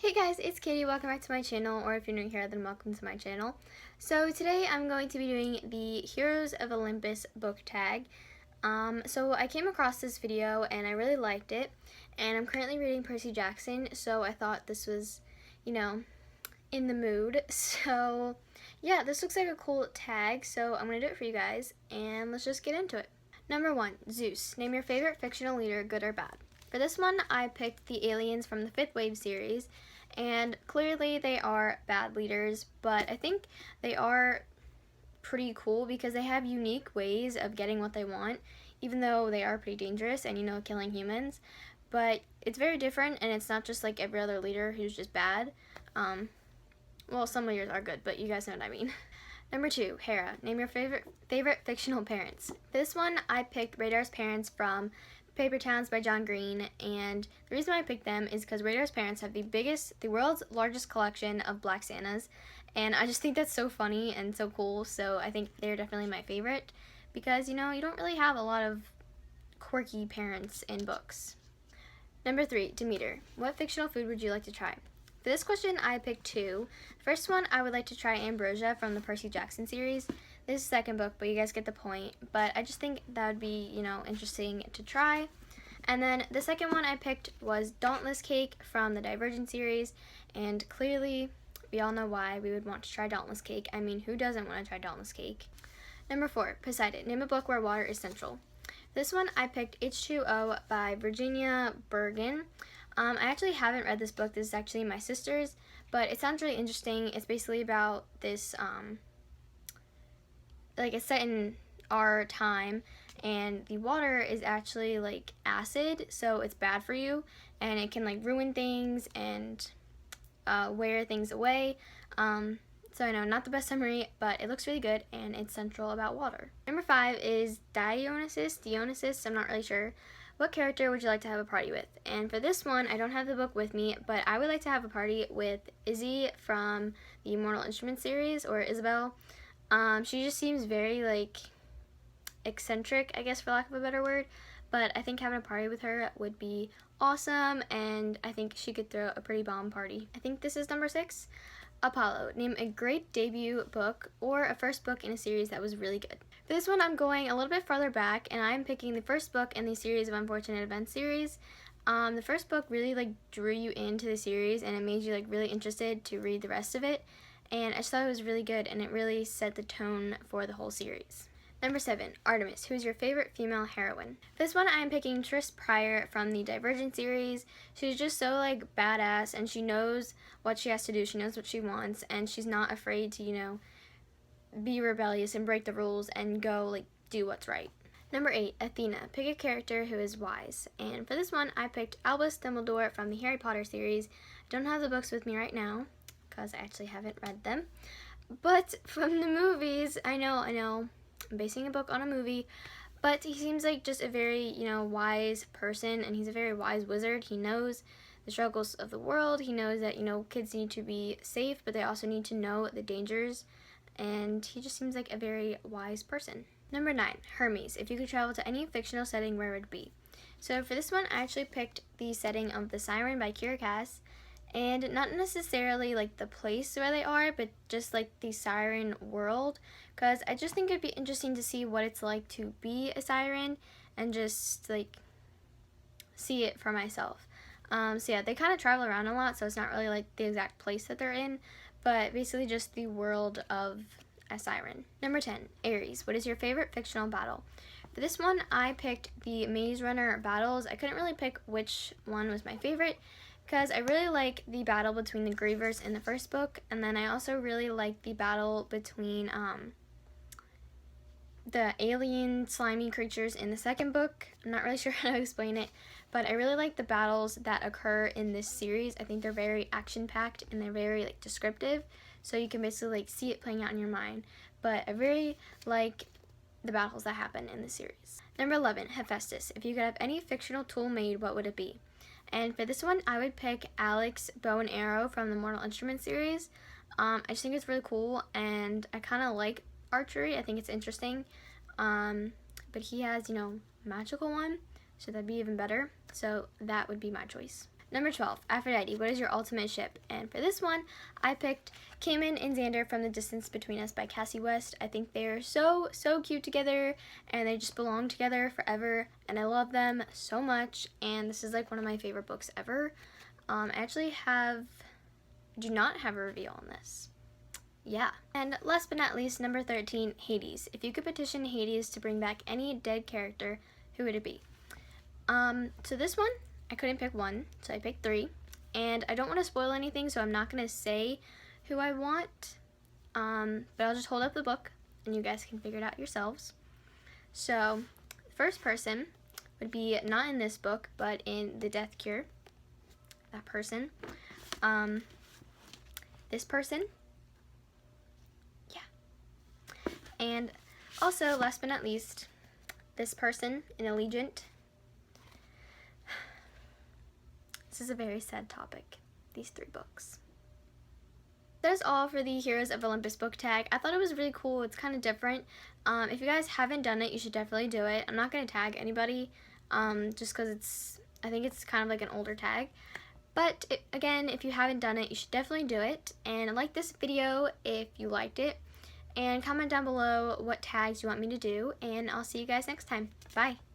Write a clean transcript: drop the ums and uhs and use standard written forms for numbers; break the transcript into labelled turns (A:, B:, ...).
A: Hey guys, it's Katie. Welcome back to my channel, or if you're new here, then welcome to my channel. So today I'm going to be doing the Heroes of Olympus book tag. So I came across this video and I really liked it, and I'm currently reading Percy Jackson, so I thought this was, in the mood. So yeah, this looks like a cool tag, so I'm going to do it for you guys, and let's just get into it. Number 1, Zeus. Name your favorite fictional leader, good or bad. For this one, I picked the aliens from the 5th Wave series, and clearly they are bad leaders, but I think they are pretty cool because they have unique ways of getting what they want, even though they are pretty dangerous and, killing humans. But it's very different, and it's not just like every other leader who's just bad. Well, some leaders are good, but you guys know what I mean. Number 2, Hera. Name your favorite fictional parents. This one, I picked Radar's parents from Paper Towns by John Green, and the reason why I picked them is because Radar's parents have the world's largest collection of Black Santas, and I just think that's so funny and so cool, so I think they're definitely my favorite, because, you don't really have a lot of quirky parents in books. Number 3, Demeter. What fictional food would you like to try? For this question, I picked 2. The first one, I would like to try ambrosia from the Percy Jackson series. This is the second book, but you guys get the point. But I just think that would be, interesting to try. And then the second one I picked was Dauntless Cake from the Divergent series. And clearly, we all know why we would want to try Dauntless Cake. I mean, who doesn't want to try Dauntless Cake? Number 4, Poseidon. Name a book where water is central. This one I picked H2O by Virginia Bergen. I actually haven't read this book. This is actually my sister's, but it sounds really interesting. It's basically about this, it's set in our time, and the water is actually like acid, so it's bad for you, and it can like ruin things and wear things away. So I know, not the best summary, but it looks really good, and it's central about water. Number 5 is Dionysus, I'm not really sure. What character would you like to have a party with? And for this one, I don't have the book with me, but I would like to have a party with Izzy from the Mortal Instruments series, or Isabel. She just seems very, eccentric, I guess, for lack of a better word, but I think having a party with her would be awesome, and I think she could throw a pretty bomb party. I think this is number 6. Apollo. Name a great debut book or a first book in a series that was really good. For this one, I'm going a little bit farther back, and I'm picking the first book in the Series of Unfortunate Events series. The first book really drew you into the series, and it made you really interested to read the rest of it, and I just thought it was really good, and it really set the tone for the whole series. Number 7, Artemis. Who is your favorite female heroine? For this one, I am picking Tris Pryor from the Divergent series. She's just so badass, and she knows what she has to do. She knows what she wants, and she's not afraid to, be rebellious and break the rules and go do what's right. Number 8, Athena. Pick a character who is wise. And for this one, I picked Albus Dumbledore from the Harry Potter series. I don't have the books with me right now because I actually haven't read them. But from the movies, I know, I'm basing a book on a movie, but he seems like just a very, wise person, and he's a very wise wizard. He knows the struggles of the world. He knows that, kids need to be safe, but they also need to know the dangers, and he just seems like a very wise person. Number 9, Hermes. If you could travel to any fictional setting, where would it be? So for this one, I actually picked the setting of The Siren by Kira Cass, and not necessarily the place where they are, but just the siren world, because I just think it'd be interesting to see what it's like to be a siren and just see it for myself. So yeah, they kind of travel around a lot, so it's not really the exact place that they're in, but basically just the world of a siren. Number 10, Ares. What is your favorite fictional battle? For this one, I picked the Maze Runner battles. I couldn't really pick which one was my favorite, because I really like the battle between the Grievers in the first book, and then I also really like the battle between the alien slimy creatures in the second book. I'm not really sure how to explain it, but I really like the battles that occur in this series. I think they're very action-packed, and they're very descriptive, so you can basically see it playing out in your mind. But I very like the battles that happen in the series. Number 11, Hephaestus. If you could have any fictional tool made, what would it be? And for this one, I would pick Alex's bow and arrow from the Mortal Instruments series. I just think it's really cool, and I kind of like archery. I think it's interesting. But he has, magical one, so that'd be even better. So that would be my choice. Number 12, Aphrodite, what is your ultimate ship? And for this one, I picked Cayman and Xander from The Distance Between Us by Cassie West. I think they're so cute together, and they just belong together forever, and I love them so much, and this is like one of my favorite books ever. I actually do not have a reveal on this. Yeah. And last but not least, number 13, Hades. If you could petition Hades to bring back any dead character, who would it be? So this one, I couldn't pick one, so I picked 3. And I don't want to spoil anything, so I'm not going to say who I want. But I'll just hold up the book, and you guys can figure it out yourselves. So, the first person would be not in this book, but in The Death Cure. That person. This person. Yeah. And also, last but not least, this person in Allegiant. This is a very sad topic, these 3 books. That's all for the Heroes of Olympus book tag. I thought it was really cool. It's kind of different. If you guys haven't done it, you should definitely do it. I'm not going to tag anybody just because I think it's kind of like an older tag. But again, if you haven't done it, you should definitely do it. And like this video if you liked it. And comment down below what tags you want me to do. And I'll see you guys next time. Bye.